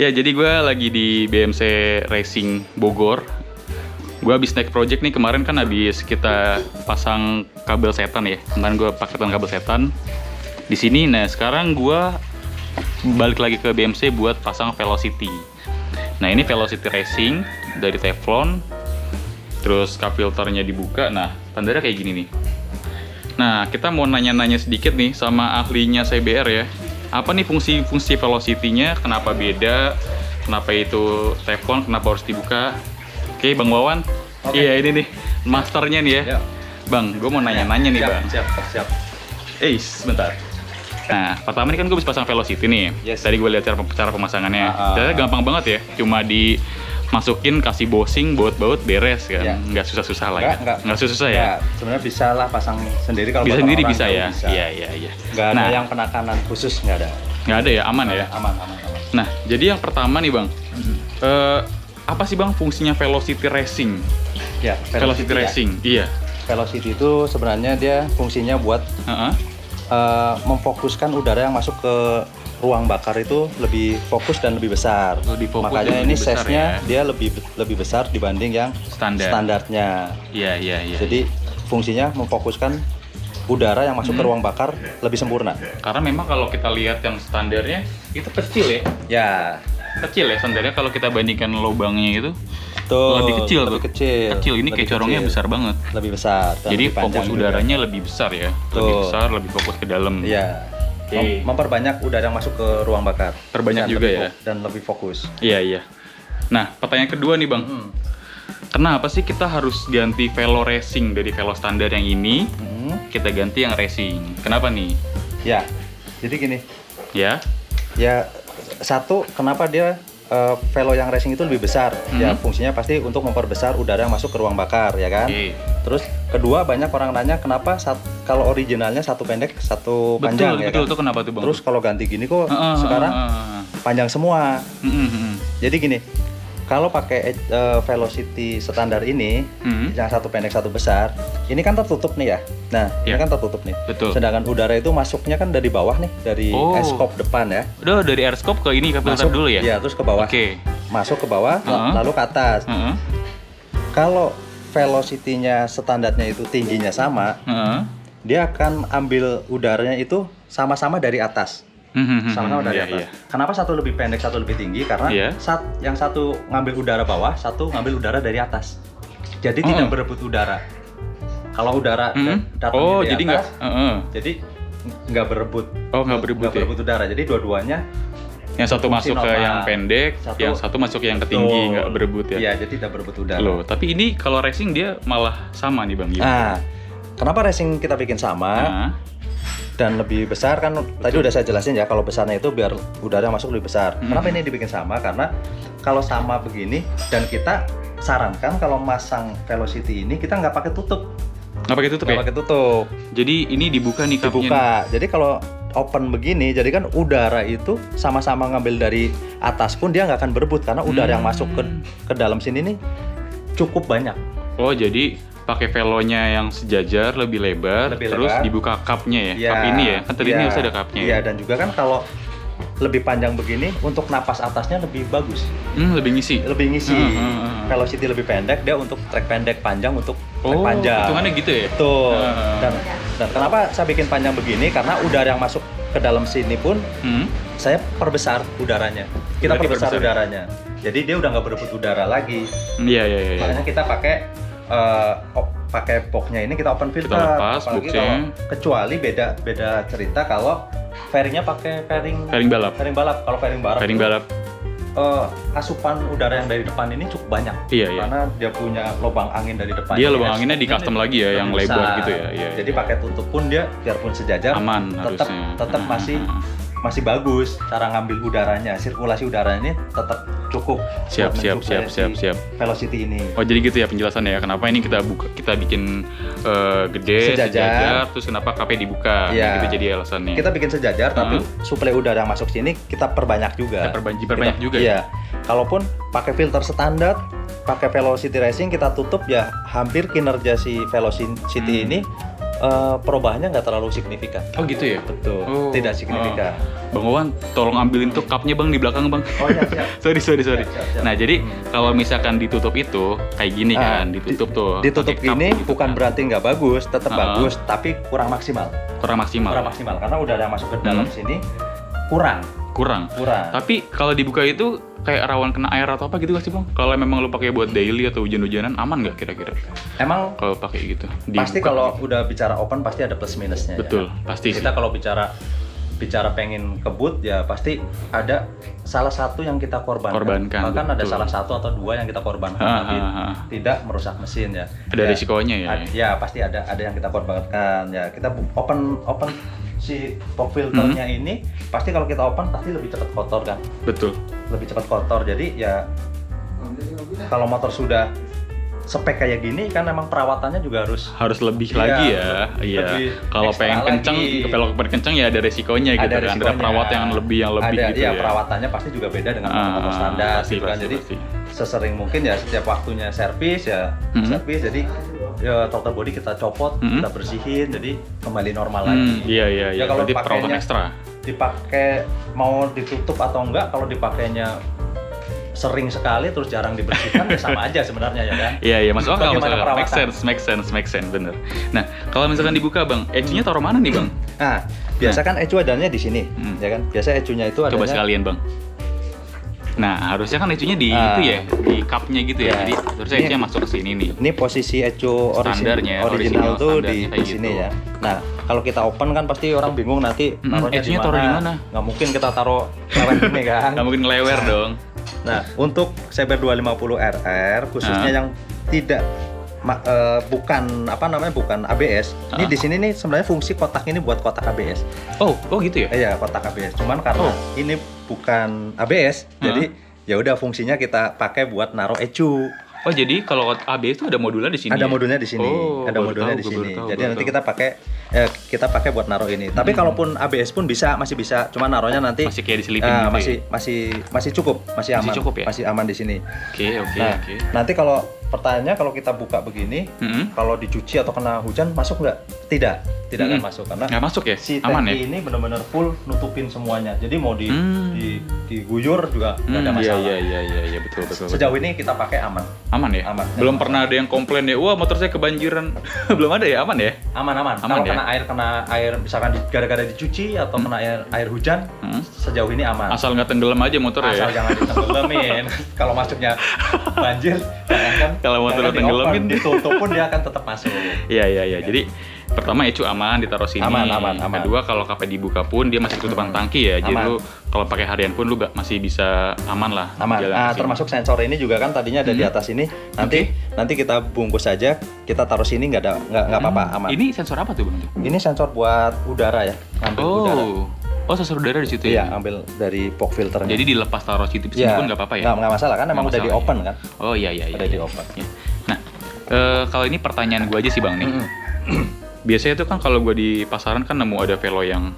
Ya, jadi gue lagi di BMC Racing Bogor. Gue habis naik project nih, kemarin kan habis kita pasang kabel setan ya. Kemarin gue paketan kabel setan di sini. Nah, sekarang gue balik lagi ke BMC buat pasang Velocity. Nah, ini Velocity Racing dari Teflon. Terus cup filternya dibuka. Nah, standarnya kayak gini nih. Nah, kita mau nanya-nanya sedikit nih sama ahlinya CBR ya. Apa nih fungsi Velocity-nya, kenapa beda, kenapa itu Teflon, kenapa harus dibuka. Oke, Bang Wawan. Oke. Iya, ini nih masternya nih ya. Ya. Bang, gue mau nanya-nanya nih, Bang. Siap. Sebentar. Nah, pertama ini kan gue bisa pasang Velocity nih. Yes. Tadi gue lihat cara pemasangannya. Ternyata gampang banget ya. Cuma dimasukin, kasih bosing, baut-baut, beres kan. Ya. Nggak susah-susah lah ya. Nggak susah-susah ya. Sebenarnya bisa lah pasang sendiri kalau Bisa buat sendiri orang bisa ya. bisa. Iya. Nggak ada Nah, yang penekanan khusus, nggak ada. nggak ada ya, aman ya. Aman. Nah, jadi yang pertama nih Bang, apa sih Bang fungsinya Velocity Racing? Ya, Velocity ya. Racing, iya. Velocity itu sebenarnya dia fungsinya buat Heeh. memfokuskan udara yang masuk ke ruang bakar itu lebih fokus dan lebih besar. Lebih fokus Makanya dan ini lebih besar size-nya ya. dia lebih besar dibanding yang standarnya. Iya. Jadi fungsinya memfokuskan udara yang masuk ke ruang bakar lebih sempurna. Karena memang kalau kita lihat yang standarnya itu kecil ya. Ya, Kecil ya standarnya, kalau kita bandingkan lubangnya itu tuh lebih kecil tuh. kecil. Ini kayak corongnya besar banget. Lebih besar. dan Jadi lebih panjang fokus juga. udaranya lebih besar ya. Lebih Tuh. besar, lebih fokus ke dalam. Iya. Oke. Memperbanyak udara yang masuk ke ruang bakar. Perbanyak Dan juga lebih ya. Dan lebih fokus. Iya. Nah, pertanyaan kedua nih Bang. Kenapa sih kita harus ganti Velo Racing dari Velo standar yang ini? Kita ganti yang Racing. Kenapa nih? Ya. Jadi gini. Ya. Ya, satu, kenapa dia Velo yang racing itu lebih besar? Ya, fungsinya pasti untuk memperbesar udara yang masuk ke ruang bakar, ya kan? Oke. Terus kedua, banyak orang nanya kenapa kalau originalnya satu pendek, satu panjang, ya Betul, kan? tuh kenapa tuh Bang? Terus kalau ganti gini kok sekarang panjang semua. Jadi gini, kalau pakai Velocity standar ini, yang satu pendek satu besar, ini kan tertutup nih ya. Nah, ini kan tertutup nih. Betul. Sedangkan udara itu masuknya kan dari bawah nih, dari eskop depan ya. Udah dari air scope ke ini ke filter Masuk dulu ya? Iya, terus ke bawah. Oke. Masuk ke bawah, lalu ke atas. Kalau velocity-nya standarnya itu tingginya sama, dia akan ambil udaranya itu sama-sama dari atas. Sama-sama dari atas. Iya. Kenapa satu lebih pendek, satu lebih tinggi? Karena yang satu ngambil udara bawah, satu ngambil udara dari atas. Jadi tidak berebut udara. Kalau udara datang dari jadi atas, jadi nggak berebut. nggak berebut ya? Udara. Jadi dua-duanya Yang satu masuk ke normal. yang pendek, yang satu masuk ke yang ketinggi, nggak berebut ya? Iya, jadi tidak berebut udara. Loh, tapi ini kalau racing dia malah sama nih Bang. Nah, kenapa racing kita bikin sama dan lebih besar kan? Tadi udah saya jelasin ya, kalau besarnya itu biar udara yang masuk lebih besar. Kenapa ini dibikin sama? Karena kalau sama begini dan kita sarankan kalau masang Velocity ini kita nggak pakai tutup. Nggak pakai tutup ya? Nggak pakai tutup. Jadi ini dibuka nih cupnya. Dibuka. Jadi kalau open begini, jadi kan udara itu sama-sama ngambil dari atas pun dia nggak akan berebut karena udara yang masuk ke dalam sini nih cukup banyak. Oh, jadi pakai velonya yang sejajar lebih lebar, terus lebar. dibuka cupnya ya? Iya, Cup ini ya? Kan tadi ini iya, harus ada cupnya Iya, ya? dan juga kan kalau lebih panjang begini untuk napas atasnya lebih bagus. Lebih ngisi? Lebih ngisi. Velocity lebih pendek, dia untuk trek pendek, panjang untuk trek panjang. Hitungannya gitu ya? Betul. Dan kenapa saya bikin panjang begini? Karena udara yang masuk ke dalam sini pun saya perbesar udaranya. Kita Berarti perbesar perbesar udaranya. Jadi dia udah nggak berebut udara lagi. Iya. Makanya kita pakai boxnya ini kita open filter. Kita lepas Apalagi boxnya. kalau kecuali beda cerita kalau fairingnya pakai fairing balap. Kalau fairing balap. Asupan udara yang dari depan ini cukup banyak. Iya. Karena dia punya lubang angin dari depan. Dia lubang anginnya di custom lagi ya, yang lebih lebar besar. gitu ya. Iya. Jadi pakai tutup pun dia biarpun sejajar Aman tetap harusnya. masih bagus cara ngambil udaranya, sirkulasi udaranya ini tetap cukup. Siap. Velocity ini. Oh, jadi gitu ya penjelasannya ya. Kenapa ini kita bikin gede, sejajar, terus kenapa kafe dibuka? Iya. Gitu jadi alasannya. Kita bikin sejajar, tapi suplai udara yang masuk sini kita perbanyak juga. Diperbanyak juga ya? Iya. Kalaupun pakai filter standar, pakai Velocity Racing kita tutup ya hampir kinerja si Velocity ini perubahannya nggak terlalu signifikan. Oh gitu ya? Betul, Oh, tidak signifikan. Bang Wawan, tolong ambilin tuh cupnya bang di belakang bang. Oh iya, siap. sorry. Siap. Nah jadi kalau misalkan ditutup itu kayak gini kan, ditutup tuh. Ditutup pakai cup ini gitu bukan kan. berarti nggak bagus, tetap bagus, tapi kurang maksimal. Kurang maksimal. Karena udara yang masuk ke dalam sini kurang. Tapi kalau dibuka itu kayak rawan kena air atau apa gitu gak sih bang? Kalau memang lu pakai buat daily atau hujan-hujanan aman nggak kira-kira? Emang Kalau pakai gitu? pasti Dibuka kalau gitu. udah bicara open pasti ada plus minusnya. Betul, ya. pasti Kita sih. kalau bicara pengen kebut ya pasti ada salah satu yang kita korbankan. Bahkan ada betul. salah satu atau dua yang kita korbankan tapi tidak merusak mesin ya. Ada risikonya ya. Ya pasti ada yang kita korbankan ya. Kita open si pop filternya ini pasti kalau kita open pasti lebih cepat kotor kan. Betul. Lebih cepat kotor. Jadi ya kalau motor sudah spek kayak gini kan emang perawatannya juga harus lebih Iya, lagi ya. Iya. lebih Kalau ekstra pengen kenceng, lagi. kalau pengen kenceng ya ada resikonya gitu kan. Ada perawat yang lebih ada, gitu iya, ya. perawatannya pasti juga beda dengan motor standar pasti, gitu kan. pasti, Jadi pasti. sesering mungkin ya setiap waktunya servis ya servis. Jadi ya throttle body kita copot, kita bersihin jadi kembali normal lagi. Iya. Ya kalau Berarti perawatan pakainya ekstra. dipakai mau ditutup atau enggak, kalau dipakainya sering sekali terus jarang dibersihkan ya sama aja sebenarnya ya kan. Iya, masuk akal, Bagaimana perawatan? make sense, bener. Nah, kalau misalkan dibuka bang, edge-nya taruh mana nih bang? Nah, biasa kan ecu adanya di sini, ya kan? Biasa ecunya itu adanya. Coba sekalian bang. Nah, harusnya kan ecunya di itu ya, di cup-nya gitu ya. Ya. Jadi harusnya Ini- ecunya masuk ke sini nih. Ini posisi ecu Standarnya, original tuh standarnya di kayak sini gitu. ya. Nah, kalau kita open kan pasti orang bingung nanti naruhnya ecunya taruh di mana? Nggak mungkin kita taruh lewat ini kan. Nggak mungkin ngelewer dong. Nah, untuk Saber 250 RR khususnya yang tidak bukan ABS. Ini di sini nih sebenarnya fungsi kotak ini buat kotak ABS. Oh gitu ya? Iya, kotak ABS. Cuman karena ini bukan ABS, jadi ya udah fungsinya kita pakai buat naruh ecu. Oh, jadi kalau ABS itu ada modulnya di sini. Ada ya? modulnya di sini. Oh, Ada baru modulnya tahu, di baru sini. tahu, Jadi baru nanti tahu. kita pakai buat naruh ini. Tapi kalaupun ABS pun masih bisa. Cuma naruhnya nanti masih kayak diselipin gitu masih cukup, masih aman. cukup ya? Masih aman di sini. Oke. Nah, nanti kalau pertanyaannya kalau kita buka begini, kalau dicuci atau kena hujan masuk nggak? Tidak akan masuk karena nggak masuk ya? si Aman tangki ya? ini benar-benar full nutupin semuanya. Jadi mau diguyur juga nggak ada masalah. Iya, betul. Sejauh ini kita pakai aman. Aman ya? Aman. Belum pernah ada yang komplain ya, wah motor saya kebanjiran. Belum ada ya? Aman ya? Aman. Aman Kalau ya? kena air misalkan gara-gara dicuci atau kena air hujan, sejauh ini aman. Asal nggak tenggelam aja motor Asal ya? jangan ditenggelamin. Kalau masuknya banjir, jangan kan. Kalau motor jangan tenggelamin. di-open, ditutup pun dia akan tetap masuk. Iya. Jadi pertama ecu aman ditaruh sini. Aman. Kedua kalau kape dibuka pun dia masih ketutupan tangki ya. Jadi Aman. lu kalau pakai harian pun lu masih bisa aman lah. Aman. jalan Nah, ke sini. termasuk sensor ini juga kan tadinya ada di atas ini. Nanti kita bungkus saja, kita taruh sini nggak apa-apa, aman. Ini sensor apa tuh bang? Ini sensor buat udara ya, ngambil udara. Oh sensor udara di situ Iya, ya? ambil dari pop filternya. Jadi dilepas taruh situ sini pun nggak apa-apa ya? Nggak masalah kan, emang Nggak udah di masalah, open kan. Oh iya. Udah di open. Ya. Nah, kalau ini pertanyaan gue aja sih bang nih. Biasanya tuh kan kalau gue di pasaran kan nemu ada velo yang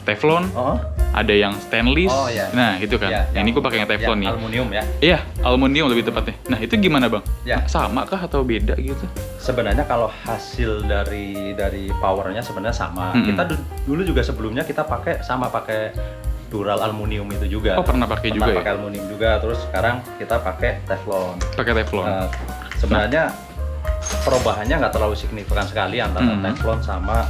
Teflon, Oh, ada yang stainless. Oh, iya. Nah itu kan. iya, Yang ini gue pakai yang Teflon nih. aluminium ya. Iya, aluminium lebih tepatnya. Nah itu gimana bang? Ya. Sama kah atau beda gitu? Sebenarnya kalau hasil dari powernya sebenarnya sama. Kita dulu juga sebelumnya kita pakai dural aluminium itu juga. Oh pernah pakai juga ya? pakai aluminium juga. Terus sekarang kita pakai Teflon. Pakai Teflon. Sebenarnya perubahannya nggak terlalu signifikan sekali antara Teflon sama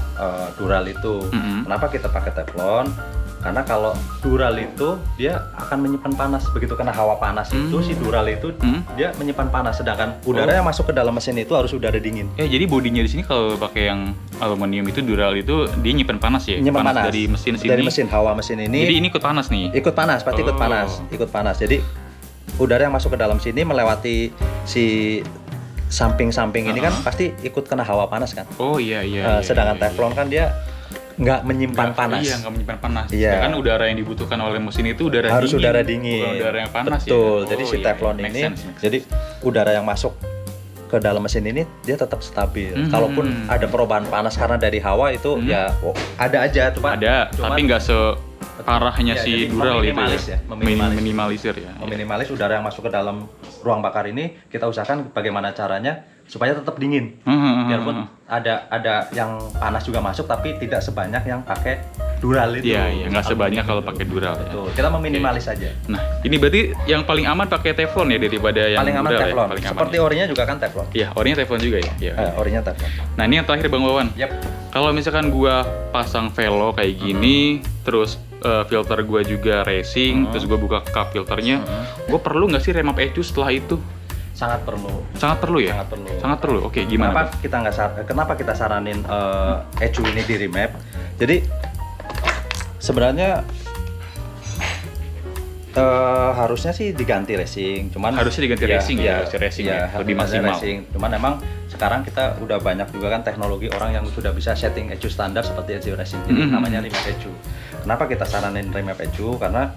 dural itu. Kenapa kita pakai Teflon? Karena kalau dural itu dia akan menyimpan panas. Begitu kena hawa panas itu si dural itu dia menyimpan panas. Sedangkan udara yang masuk ke dalam mesin itu harus udara dingin. Jadi bodinya di sini kalau pakai yang aluminium itu dural itu dia nyimpen panas ya? Nyimpan panas dari mesin sini. Dari mesin hawa mesin ini. Jadi ini ikut panas nih. Ikut panas, pasti ikut panas. Jadi udara yang masuk ke dalam sini melewati si samping-samping ini kan pasti ikut kena hawa panas kan. Oh iya. Sedangkan Teflon kan dia nggak menyimpan panas. Iya, nggak menyimpan panas. Iya. Sedangkan udara yang dibutuhkan oleh mesin itu udara Harus dingin. udara dingin. Bukan udara yang panas ya. Betul. Jadi Oh, si iya, Teflon make ini, sense. jadi udara yang masuk ke dalam mesin ini dia tetap stabil. Kalaupun ada perubahan panas karena dari hawa itu ya ada aja, Ada, tapi nggak separahnya ya, si jadi dural itu meminimalis ya. ya, meminimalis. Minimalisir ya. Meminimalis udara yang masuk ke dalam ruang bakar ini, kita usahakan bagaimana caranya supaya tetap dingin. Biarpun ada yang panas juga masuk, tapi tidak sebanyak yang pakai dural itu. Iya, nggak sebanyak kalau pakai dural. Betul. Kita meminimalis aja. Nah, ini berarti yang paling aman pakai teflon ya daripada yang Paling aman dural teflon. ya? Paling aman Seperti ya? orinya juga kan teflon. Iya, orinya teflon juga ya. Iya. Orinya teflon. Nah, ini yang terakhir Bang Wawan. Yap. Kalau misalkan gua pasang velo kayak gini, terus filter gua juga racing, terus gua buka cup filternya, gua perlu nggak sih remap ecu setelah itu? Sangat perlu. Sangat perlu ya? Sangat perlu. Sangat perlu. Oke, gimana? Kenapa kita saranin ecu ini di remap? Jadi sebenarnya harusnya sih diganti racing, cuman Harusnya diganti racing ya, harusnya racing ya, lebih maksimal. Racing. Cuman emang sekarang kita udah banyak juga kan teknologi orang yang sudah bisa setting ecu standar seperti ecu racing. Jadi namanya remap ecu. Kenapa kita saranin remap ecu? Karena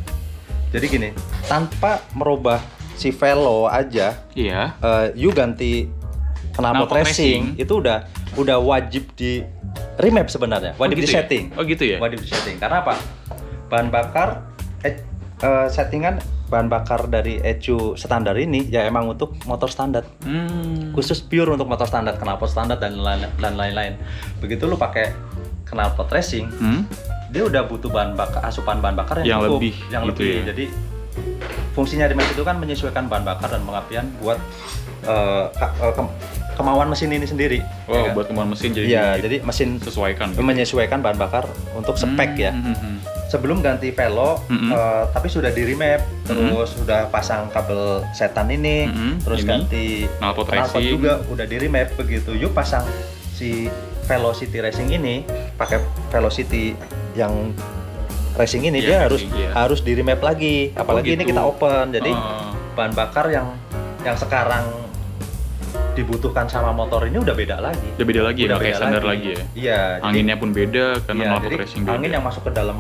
jadi gini, tanpa merubah si velo aja, Iya. you ganti knalpot racing itu udah wajib di remap sebenarnya, wajib gitu di setting. Ya? Oh gitu ya? Wajib di setting. Karena apa? Bahan bakar settingan bahan bakar dari ecu standar ini ya emang untuk motor standar. Khusus pure untuk motor standar, knalpot standar dan lain-lain. Begitu lu pakai knalpot racing, dia udah butuh asupan bahan bakar yang cukup, lebih, yang gitu lebih. ya? Jadi fungsinya remap itu kan menyesuaikan bahan bakar dan pengapian buat kemauan mesin ini sendiri. Oh, ya kan? buat kemauan mesin jadi Iya, jadi mesin sesuaikan. menyesuaikan bahan bakar untuk spek ya. Sebelum ganti velo, tapi sudah di remap, terus sudah pasang kabel setan ini, terus ini, ganti knalpot knalpot racing. juga udah di remap. Begitu yuk pasang si Velocity Racing ini, pakai Velocity yang racing ini, dia harus di remap lagi. Apalagi ini gitu. kita open, jadi bahan bakar yang sekarang dibutuhkan sama motor ini udah beda lagi. Udah beda lagi ya, pakai standar lagi ya. Iya. Anginnya pun beda karena knalpot jadi racing beda. angin yang masuk ke dalam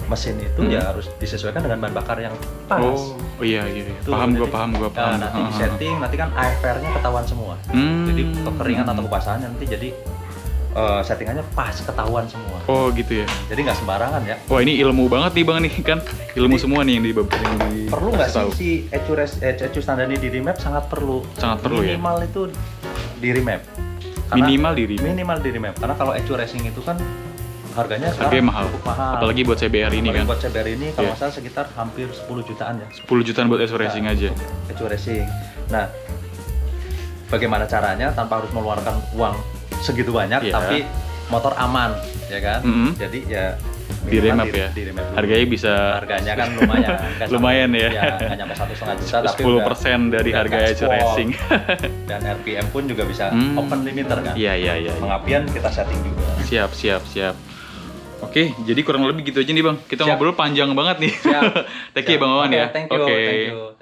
mesin itu ya harus disesuaikan dengan bahan bakar yang pas. Oh iya. Tuh, Paham jadi, gua paham. Nanti di setting, nanti kan AFR-nya ketahuan semua. Jadi kekeringan atau kebasahan nanti jadi settingannya pas ketahuan semua. Oh gitu ya. Jadi nggak sembarangan ya. Wah ini ilmu banget nih Bang nih kan. Ilmu semua nih yang di Perlu nggak sih si ecu standar ini di remap? Sangat perlu. Sangat perlu ya. Minimal itu di remap. Minimal di remap. Minimal di remap. Karena kalau ecu racing itu kan harganya mahal. cukup mahal. Apalagi buat CBR ini kan. Buat CBR ini kalau nggak salah sekitar hampir 10 jutaan ya. 10 jutaan buat ecu racing aja. Ecu racing. Nah, bagaimana caranya tanpa harus mengeluarkan uang segitu banyak, tapi motor aman, ya kan? Jadi ya di remap ya. Di remap dulu. Harganya kan lumayan. Lumayan ya. Nggak nyampe 1,5 juta, tapi 10% dari harga ecu racing. Dan RPM pun juga bisa open limiter kan? Iya. Pengapian kita setting juga. Siap. Oke, jadi kurang lebih gitu aja nih Bang. Kita ngobrol panjang banget nih. Siap. Thank you Bang Wawan ya. Thank you.